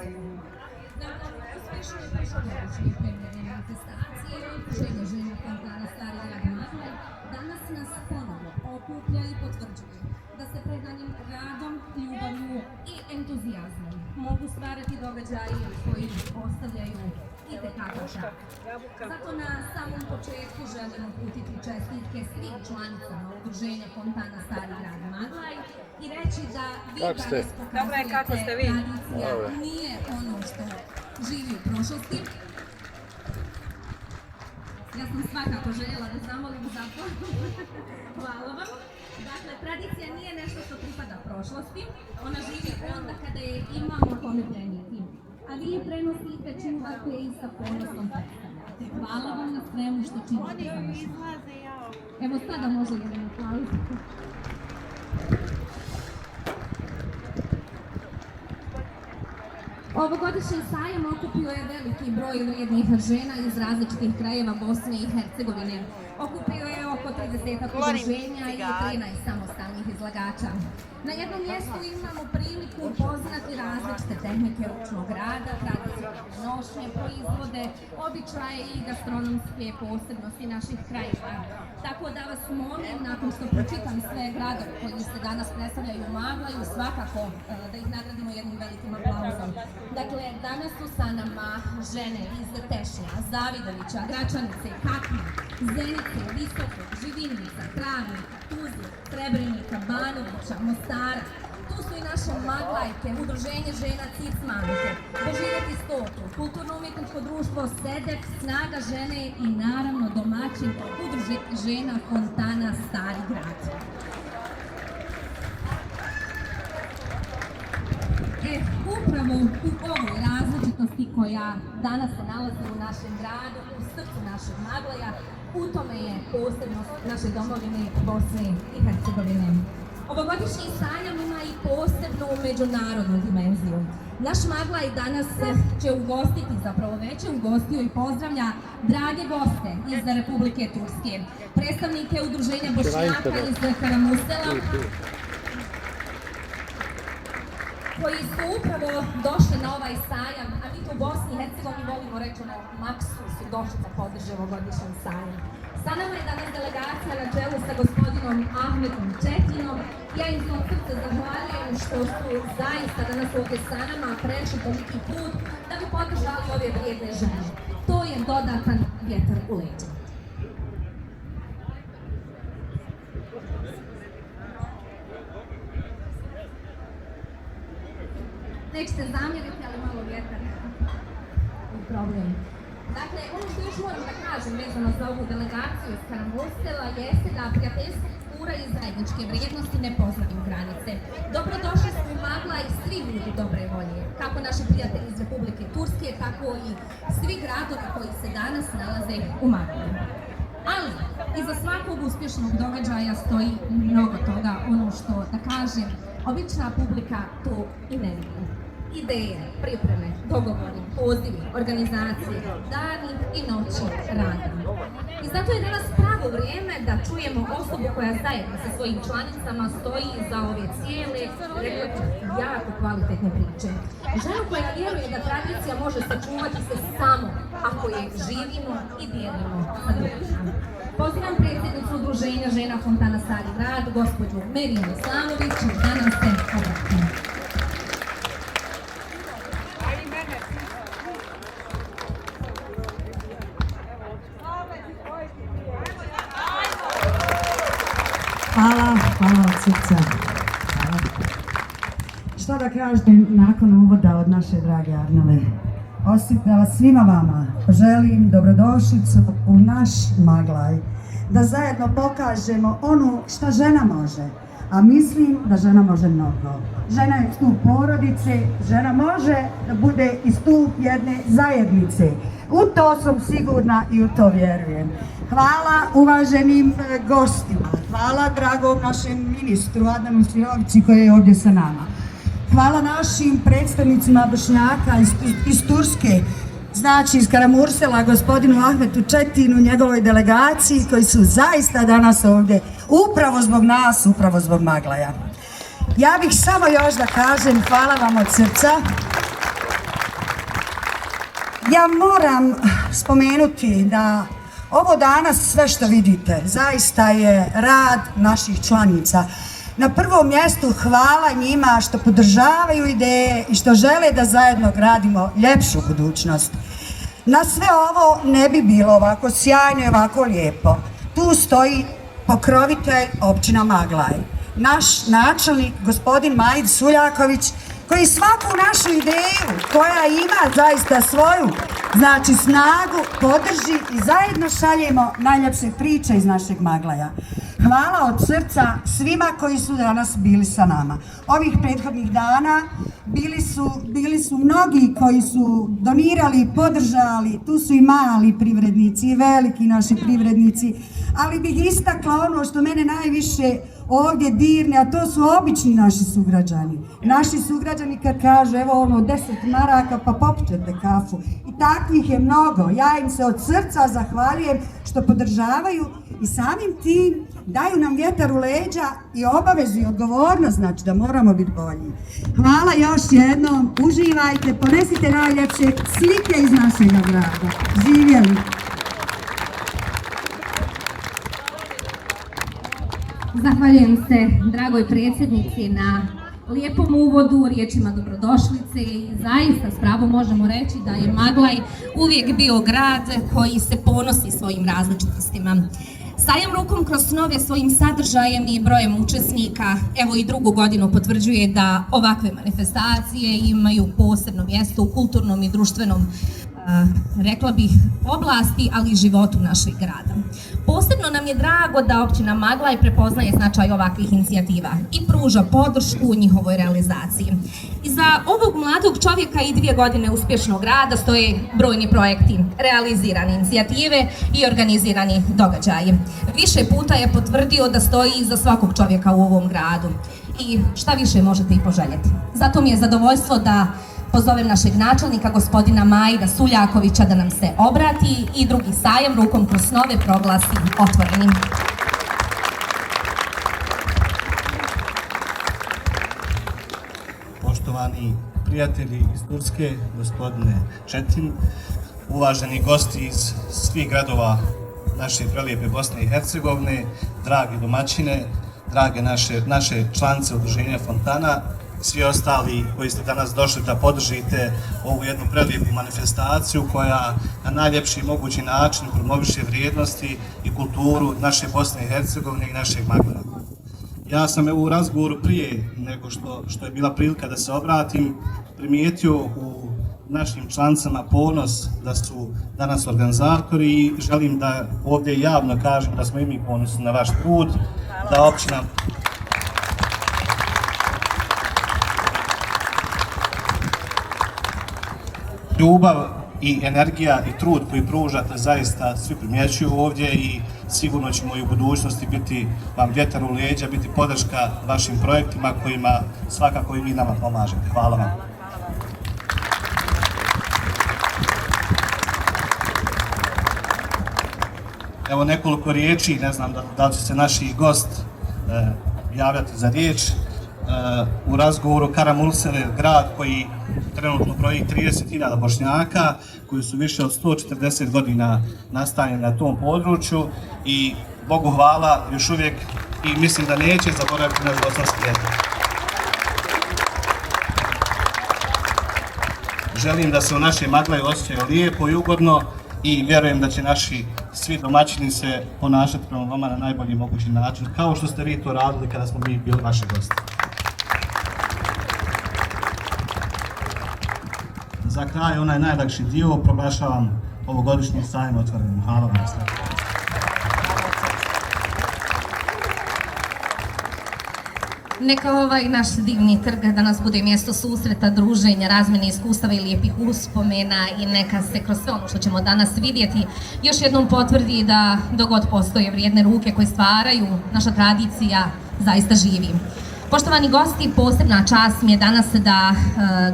događaju. Nakon uspješne prošlogodišnje premijerne manifestacije i udruženja žena fontana Stari grad Maglaj, danas nas ponovo okuplja i potvrđuje da se predanim radom, ljubavlju i entuzijazmom mogu stvarati događaji koji ostavljaju itekakav trag. Zato na samom početku želim uputiti čestitke svim članicama udruženja fontana Stari grad Maglaj i reći da vi danas pokazujete tradicija nije ono što živi u prošlosti. Ja sam svakako željela da zamolim za to. Hvala vam. Dakle, tradicija nije nešto što pripada prošlosti, ona živi onda kada je imamo kome prenijeti. A vi je prenosite, čuvate i sa ponosom predstavljate. Hvala vam na svemu što činite za naš. Evo sada može jedan aplauz. Ovogodišnji sajam okupio je veliki broj vrijednih žena iz različitih krajeva Bosne i Hercegovine. Okupio je oko 30 udruženja i 13 samostalnih izlagača. Na jednom mjestu imamo priliku upoznati različite tehnike ručnog rada, tradicionalne nošnje, proizvode, običaje i gastronomske posebnosti naših krajeva. Tako da vas molim, nakon što pročitam sve gradove koji se danas predstavljaju u Maglaju, svakako da ih nagradimo jednim velikim aplauzom. Dakle, danas su sa nama žene iz Tešnja, Zavidovića, Gračanice, Kakne, Zenice, Visoke, Živinjica, Travnik, Tuzle, Srebrenika, Banovića, Mostara. Tu su i naše Maglajke, udruženje žena Cicmanke, Doživjeti stoku, kulturno-umjetničko društvo Sedek, Snaga žene i naravno domaćin udruženje žena fontana Stari grad. Upravo u ovoj različitosti koja danas se nalazi u našem gradu, u srcu našeg Maglaja, u tome je posebnost naše domovine Bosne i Hercegovine. Ovogodišnji sajam ima i posebnu međunarodnu dimenziju. Naš Maglaj danas će ugostiti, zapravo već je ugostio i pozdravlja drage goste iz Republike Turske, predstavnike udruženja Bošnjaka iz Karamursela, koji su upravo došli na ovaj sajam, a mi tu u Bosni i Hercegovini volimo reći ono maksu su došli da podrže ovogodišnji sajam. Sa nama je danas delegacija na čelu sa gospodinom Ahmetom Četinom. Ja im od srca zahvaljujem što su zaista danas ovdje sa nama prešli toliki put da bi podržali ove vrijedne žene. To je dodatan vjetar u leđa. Nećete zamjeriti, ali malo vjetar je problem. Dakle, ono što još moram da kažem vezano za ovu delegaciju iz Karamursela jeste da prijateljska kultura i zajedničke vrijednosti ne poznaju granice. Dobrodošli su u Maglaj svi ljudi dobre volje, kako naši prijatelji iz Republike Turske, tako i svi gradovi koji se danas nalaze u Maglaju. Ali, iza svakog uspješnog događaja stoji mnogo toga, ono što, da kažem, obična publika to i ne vidi. Ideje, pripreme, dogovori, pozivi, organizacije, dani i noći rada. I zato je danas pravo vrijeme da čujemo osobu koja zajedno sa svojim članicama stoji za ove cijele, rekla bih, jako kvalitetne priče. Ženu koja vjeruje da tradicija može sačuvati se samo ako je živimo i dijelimo sa drugima. Pozivam predsjednicu udruženja žena fontana Stari grad, gospođu Merinu Islamović, da nam se obrati. Hvala od srca. Šta da kažem nakon uvoda od naše drage Arnele? Osim da vas svima vama želim dobrodošlicu u naš Maglaj, da zajedno pokažemo ono šta žena može, a mislim da žena može mnogo. Žena je stup porodice, žena može da bude i stup jedne zajednice. U to sam sigurna i u to vjerujem. Hvala uvaženim gostima, hvala dragom našem ministru Adnanu Svirovici koji je ovdje sa nama. Hvala našim predstavnicima Bošnjaka iz Turske, znači iz Karamursela, gospodinu Ahmetu Četinu, njegovoj delegaciji koji su zaista danas ovdje upravo zbog nas, upravo zbog Maglaja. Ja bih samo još da kažem hvala vam od srca. Ja moram spomenuti da ovo danas sve što vidite zaista je rad naših članica. Na prvom mjestu hvala njima što podržavaju ideje i što žele da zajedno gradimo ljepšu budućnost. Na sve ovo ne bi bilo ovako sjajno i ovako lijepo. Tu stoji pokrovitelj općina Maglaj, naš načelnik gospodin Majid Suljaković, koji svaku našu ideju koja ima zaista svoju snagu podrži i zajedno šaljemo najljepše priče iz našeg Maglaja. Hvala od srca svima koji su danas bili sa nama. Ovih prethodnih dana bili su mnogi koji su donirali, podržali, tu su i mali privrednici i veliki naši privrednici, ali bih istakla ono što mene najviše ovdje dirne, a to su obični naši sugrađani. Naši sugrađani kad kažu evo ono 10 maraka pa popijete kafu. I takvih je mnogo. Ja im se od srca zahvaljujem što podržavaju i samim tim daju nam vjetar u leđa i obavezu i odgovornost, znači da moramo biti bolji. Hvala još jednom, uživajte, ponesite najljepše slike iz našega grada. Živjeli! Zahvaljujem se dragoj predsjednici na lijepom uvodu, riječima dobrodošlice i zaista s pravom možemo reći da je Maglaj uvijek bio grad koji se ponosi svojim različitostima. Sajam rukom kroz snove svojim sadržajem i brojem učesnika, evo i drugu godinu potvrđuje da ovakve manifestacije imaju posebno mjesto u kulturnom i društvenom, rekla bih, oblasti, ali i životu našeg grada. Posebno nam je drago da općina Maglaj prepoznaje značaj ovakvih inicijativa i pruža podršku njihovoj realizaciji. Iza ovog mladog čovjeka i 2 godine uspješnog rada stoje brojni projekti, realizirane inicijative i organizirani događaji. Više puta je potvrdio da stoji iza svakog čovjeka u ovom gradu i šta više možete i poželjeti. Zato mi je zadovoljstvo da pozovem našeg načelnika, gospodina Majida Suljakovića, da nam se obrati i drugi sajam rukom kroz snove proglasi otvorenim. Poštovani prijatelji iz Turske, gospodine Četin, uvaženi gosti iz svih gradova naše prelijepe Bosne i Hercegovine, dragi domaćine, drage naše članice udruženja Fontana, svi ostali koji ste danas došli da podržite ovu jednu prelijepu manifestaciju koja na najljepši mogući način promoviše vrijednosti i kulturu naše Bosne i Hercegovine i našeg Maglaja. Ja sam u razgovoru prije nego što je bila prilika da se obratim, primijetio u našim članicama ponos da su danas organizatori i želim da ovdje javno kažem da smo i mi ponosni na vaš trud, da općina ljubav i energija i trud koji pružate zaista svi primjećuju ovdje i sigurno ćemo i u budućnosti biti vam vjetar u leđa, biti podrška vašim projektima kojima svakako i vi nama pomažete. Hvala vam. Evo nekoliko riječi, ne znam da li će se naši gost javljati za riječ. U razgovoru Karamürsel je grad koji trenutno broji 30.000 Bošnjaka koji su više od 140 godina nastanjeni na tom području i Bogu hvala još uvijek i mislim da neće zaboraviti naš bosanski jezik. Želim da se u našem Maglaju osjećaju lijepo i ugodno i vjerujem da će naši svi domaćini se ponašati prema vama na najbolji mogući način, kao što ste vi to radili kada smo mi bili vaši gosti. Za kraj, onaj najlakši dio, proglašavam ovogodišnji sajam otvorenim. Hvala vam. Neka ovaj naš divni trg danas bude mjesto susreta, druženja, razmjene iskustava i lijepih uspomena i neka se kroz sve ono što ćemo danas vidjeti još jednom potvrdi da dok god postoje vrijedne ruke koje stvaraju, naša tradicija zaista živi. Poštovani gosti, posebna čast mi je danas da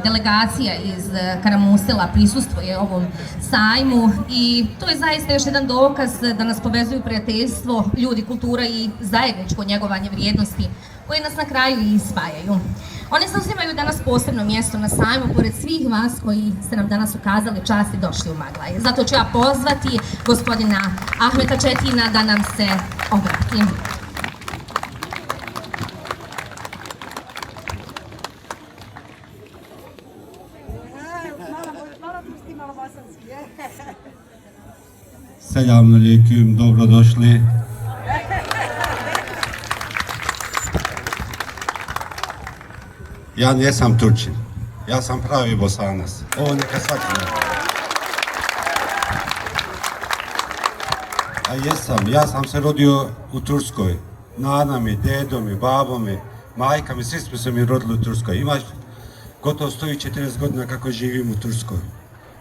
delegacija iz Karamürsela prisustvuje ovom sajmu i to je zaista još jedan dokaz da nas povezuju prijateljstvo, ljudi, kultura i zajedničko njegovanje vrijednosti koje nas na kraju i spajaju. One zauzimaju danas posebno mjesto na sajmu, pored svih vas koji ste nam danas ukazali čast i došli u Maglaj. Zato ću ja pozvati gospodina Ahmeta Četina da nam se obrati. Selamun aleyküm, dobrodošli. Ja nisam Turčin, ja sam pravi Bosanac. Ovo neka svaki zna. A jesam, ja sam se rodio u Turskoj. Nana mi, dedo mi, babo mi, majka mi, svi smo se mi rodili u Turskoj. Imaš gotovo 140 godina kako živim u Turskoj.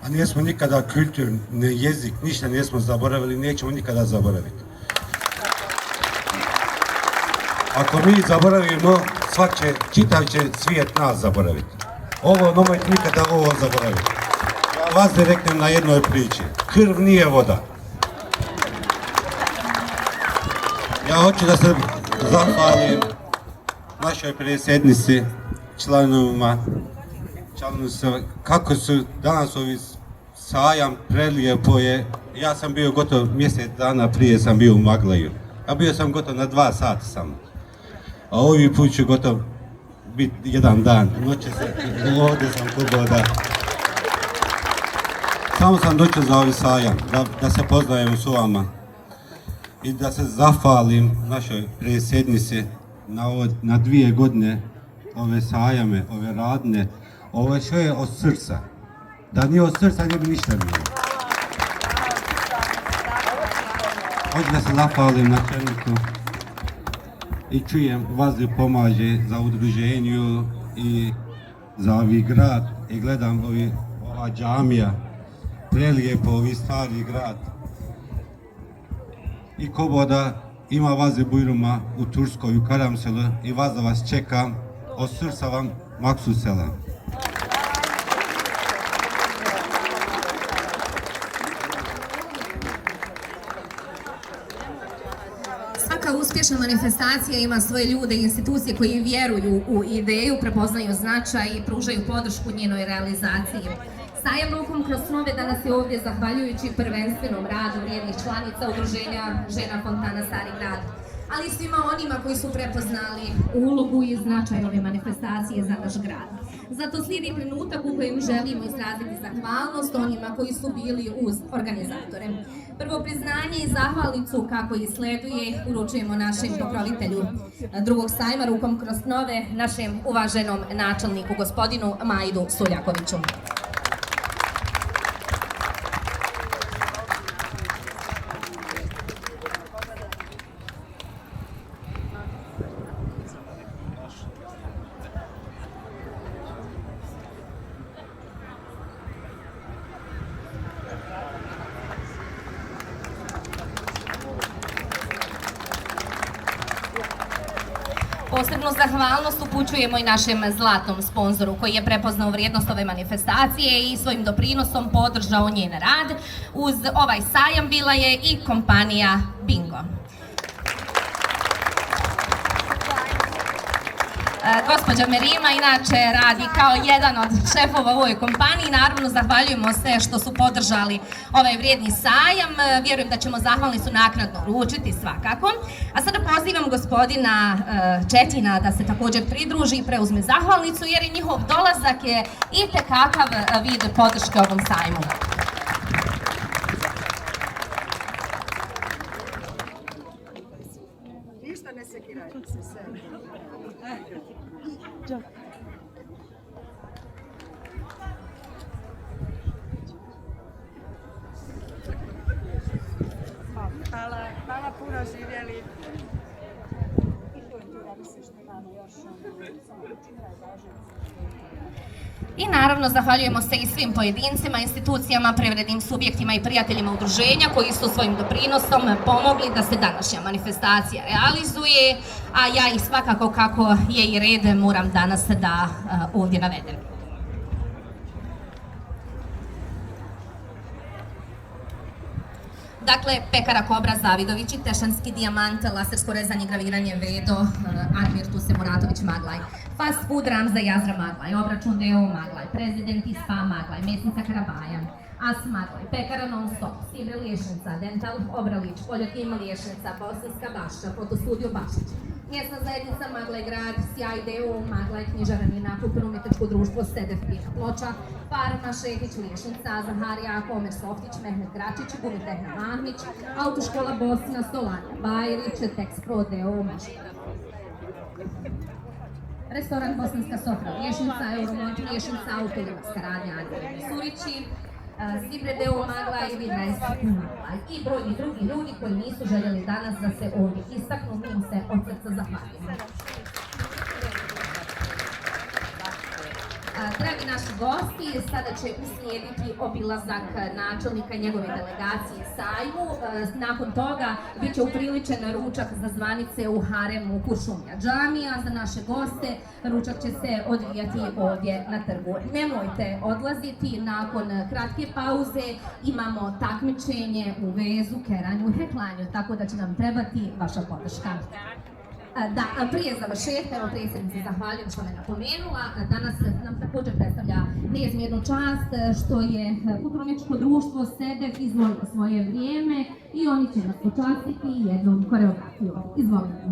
A nismo nikada kulturni jezik, ništa nismo zaboravili, nećemo nikada zaboraviti. Ako mi zaboravimo, čitav će svijet nas zaboraviti. Ovo, nemojte nikada ovo zaboraviti. Ja vas direktnem na jednoj priči. Krv nije voda. Ja hoću da se zahvalim našoj predsjednici, članovima, kako su danas ovi sajam prelijepo je. Ja sam bio gotovo mjesec dana prije sam bio u Maglaju. A bio sam gotovo na 2 sata samo. A ovi put ću gotovo biti jedan dan. Noće se, ovdje sam kuboda. Samo sam došao za ovi sajam, da se poznajem s vama. I da se zahvalim našoj predsjednici na 2 godine ove sajame, ove radne. Ovo što je od srca. Da nije od srca, ne bi ništa bilo. Hoću da se zahvalim načelniku i čujem vas da pomaže za udruženju i za ovi grad i gledam ova džamija, prelijepo ovi stari grad. I koboda ima vaze bujruma u Turskoj, u Karamselu i vas da vas čekam, od srca vam maksu selam. Svaka uspješna manifestacija ima svoje ljude i institucije koji vjeruju u ideju, prepoznaju značaj i pružaju podršku njenoj realizaciji. Sajam rukom kroz snove danas je ovdje zahvaljujući prvenstvenom radu vrijednih članica udruženja Žena Fontana Stari Grad, ali i svima onima koji su prepoznali ulogu i značaj ove manifestacije za naš grad. Zato slijedi trenutak u kojem želimo izraziti zahvalnost onima koji su bili uz organizatore. Prvo priznanje i zahvalnicu, kako i sleduje, uručujemo našem pokrovitelju drugog sajma rukom kroz snove, našem uvaženom načelniku gospodinu Majdu Suljakoviću. Posebnu zahvalnost upućujemo i našem zlatnom sponzoru koji je prepoznao vrijednost ove manifestacije i svojim doprinosom podržao njen rad. Uz ovaj sajam bila je i kompanija Bingo. Gospođa Merima inače radi kao jedan od šefova u ovoj kompaniji. Naravno, zahvaljujemo se što su podržali ovaj vrijedni sajam. Vjerujem da ćemo zahvalnicu naknadno uručiti svakako. A sada pozivam gospodina Četina da se također pridruži i preuzme zahvalnicu, jer i njihov dolazak je itekakav vid podrške ovom sajmu. Ništa ne sekirajte se sve. Hvala puno živjeli. I naravno zahvaljujemo se i svim pojedincima, institucijama, privrednim subjektima i prijateljima udruženja koji su svojim doprinosom pomogli da se današnja manifestacija realizuje, a ja i svakako kako je i red moram danas da ovdje navedem. Dakle, pekara Kobra Zavidović, Tešanski dijamant, lasersko rezanje, graviranje Vedo, Armir Tuse Muratović Maglaj, fast food Ramza Jazra Maglaj, obračun Deo Maglaj, prezident i spa Maglaj, mesnica Karabajan, As Maglaj, pekara non stop, Sibre Liješnica, Dental Obralić, Poljokim Liješnica, Bosanska Bašća, fotostudio Bašić, mjesna zajednica Maglaj grad, Sjaj Deo Maglaj, knjižara Nina, kulturno-umjetničko društvo Sedef Pina Ploča, Farma Šehić Liješnica, Zaharija Komer Softić, Mehmet Gračić, Gumitehna Mahmić, Autoškola Bosna, Solanja Bajrić, Texpro Deo Mašina. Restoran Bosanska Sofra Liješnica, Euromont Liješnica, Autolimarska radnja Adriana Surići, Sibre Deo Maglaj, Vidnes Maglaj i brojni drugi ljudi koji nisu željeli danas da se ovdje istaknu, mi im se od srca zahvaljujemo. Dragi naši gosti, sada će uslijediti obilazak načelnika i njegove delegacije sajmu. Nakon toga bit će upriličen ručak za zvanice u haremu Kuršumlja džamija. Za naše goste ručak će se odvijati ovdje na trgu. Nemojte odlaziti, nakon kratke pauze imamo takmičenje u vezu, keranju i heklanju, tako da će nam trebati vaša podrška. Da, prije završetka, evo predsjednici zahvaljujem što me napomenula, danas nam također predstavlja neizmjernu čast što je kulturno-umjetničko društvo Sedef izvolilo svoje vrijeme i oni će nas počastiti jednom koreografijom. Izvolite.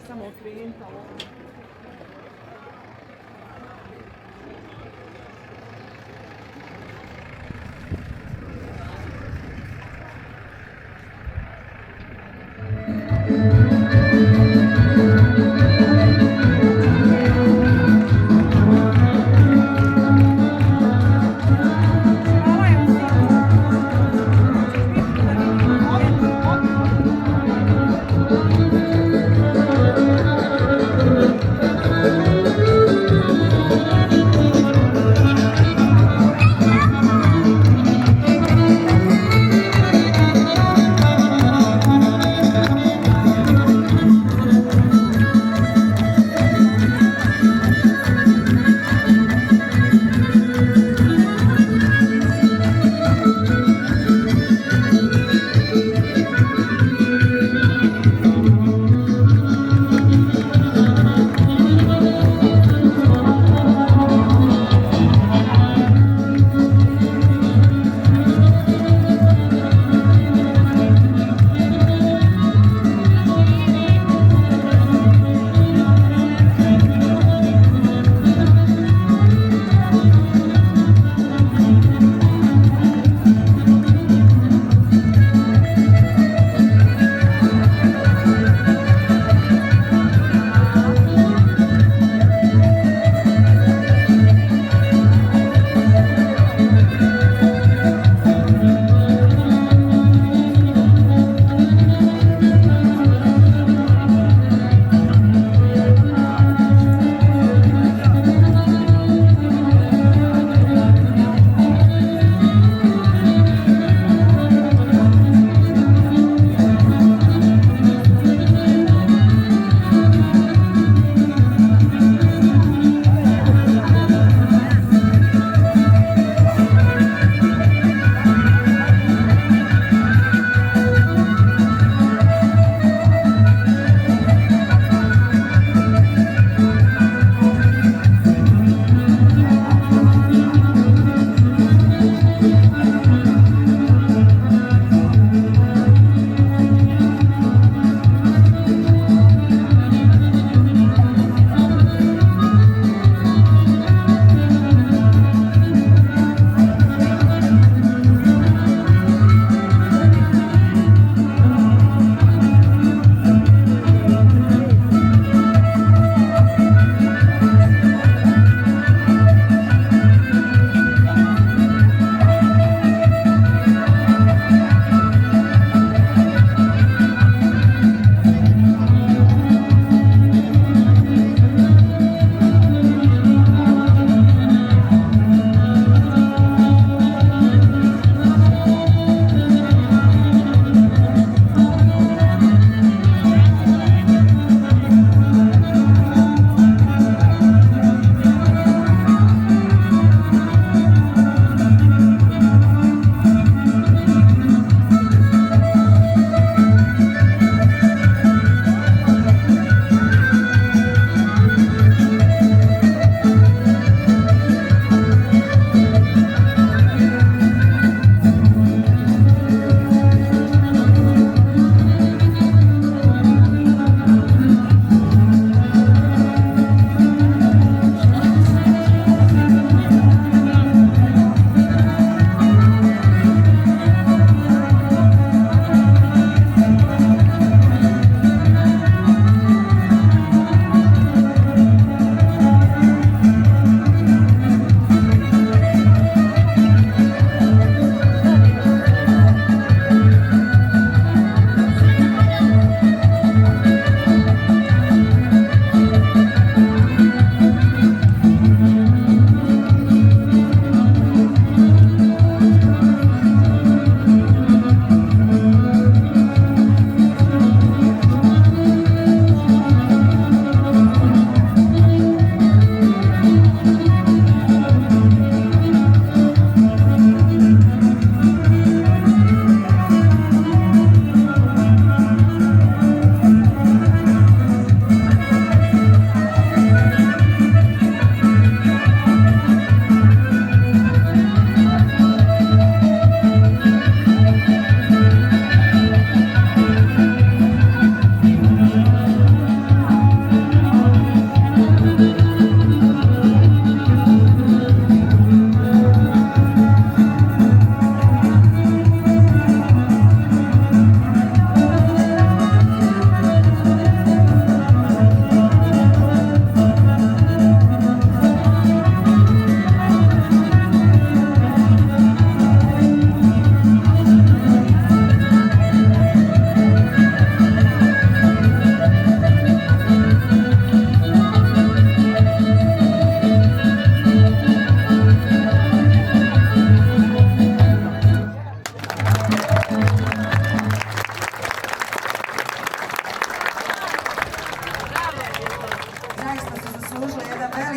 Samo klijenta.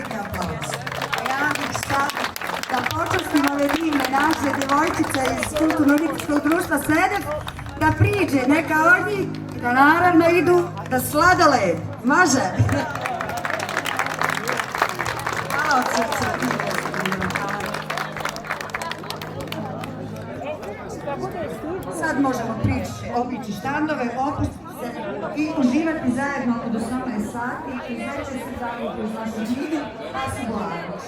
veliki aplauz. A ja bih sad da počastim ove divne naše djevojčice iz kulturno-umjetničkog društva Sedef da priđe neka od njih i da naravno idu da sladoled. Može? Hvala od srca. Sad možemo obići štandove, opustiti se i uživati zajedno od 18 sati i večer se zajedno uz našu džidu Asi Blagoš.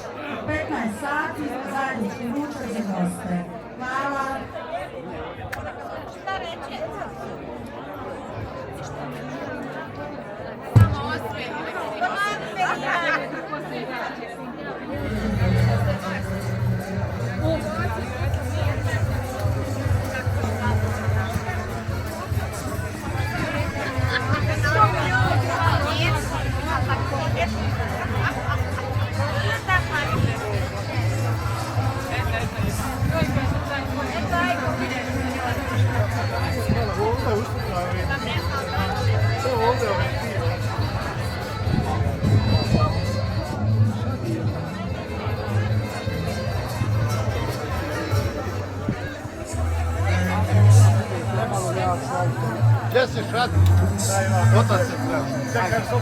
15 sati zajednički ručak za goste. Hvala. Gdje si šat? Otac se treba. Čekaj, što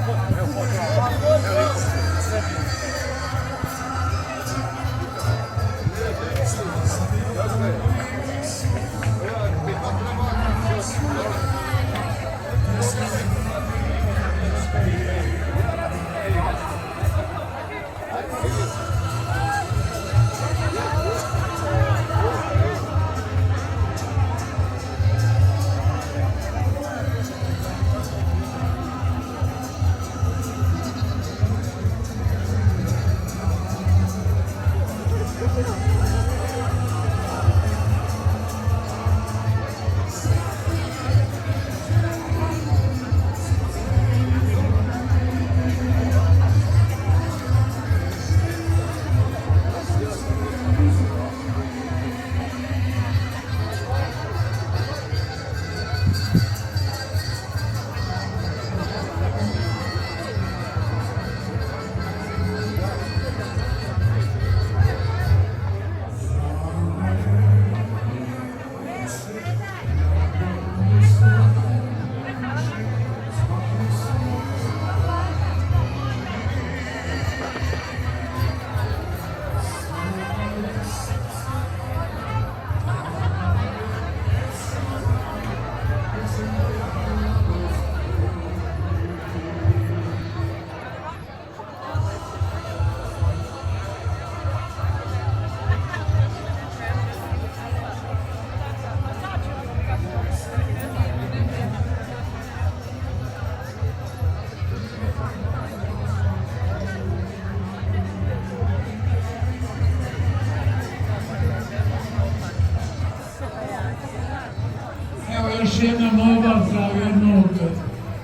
još jedna molba za jednog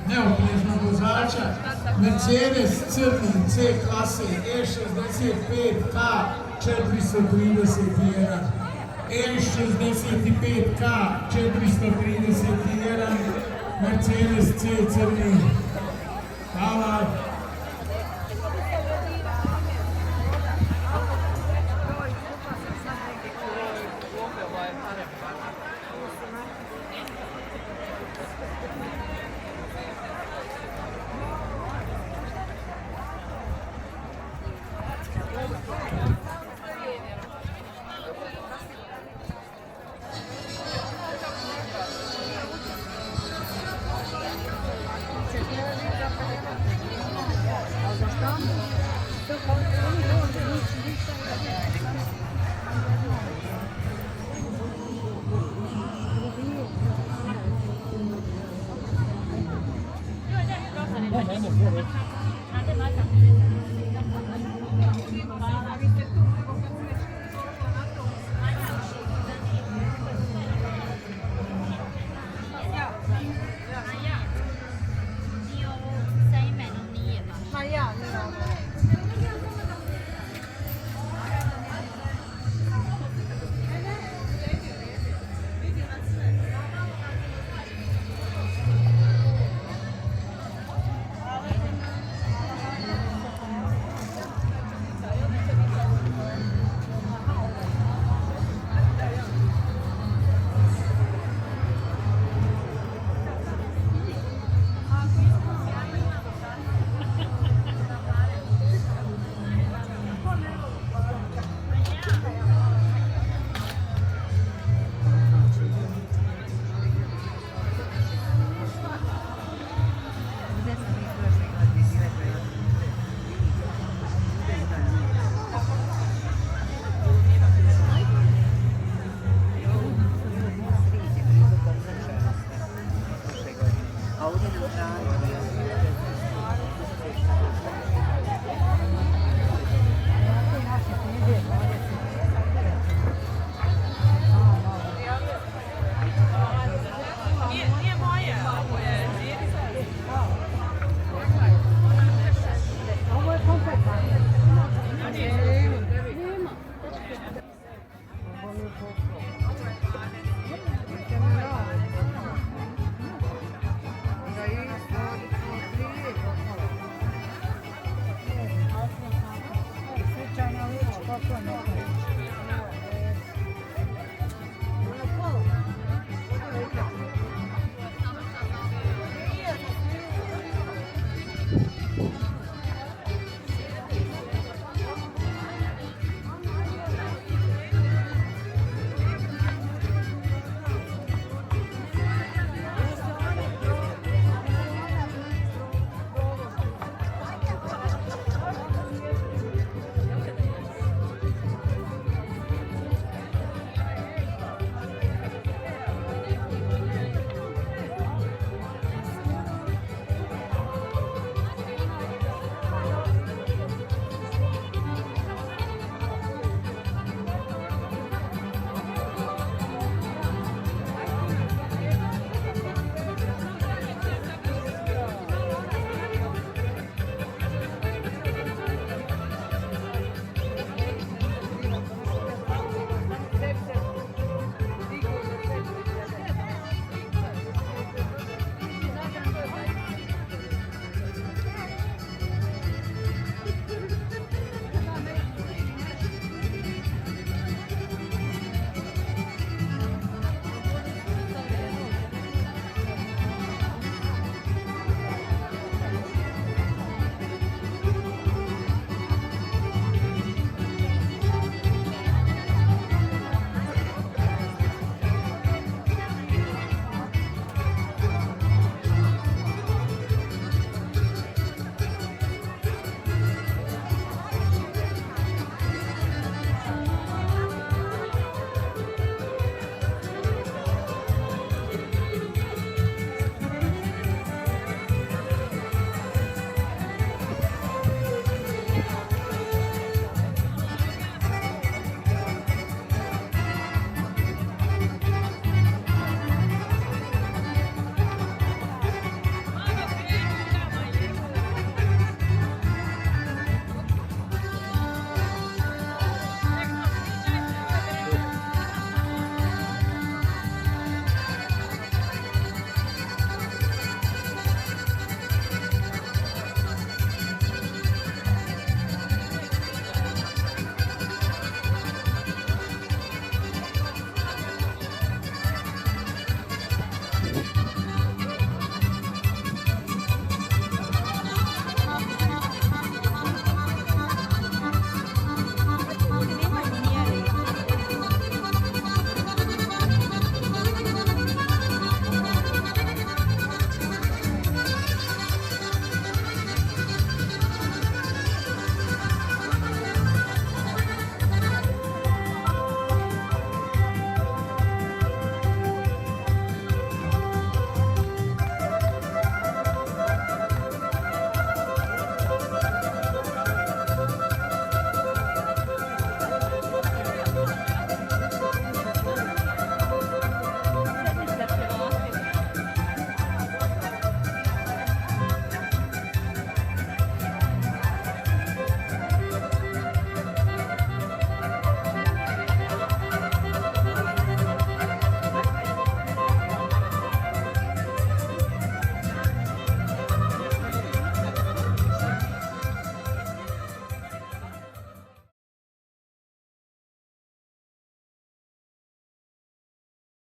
neopreznog vozača. Mercedes crni C klase E65K 431. E65K 431. Mercedes C crni. Hvala.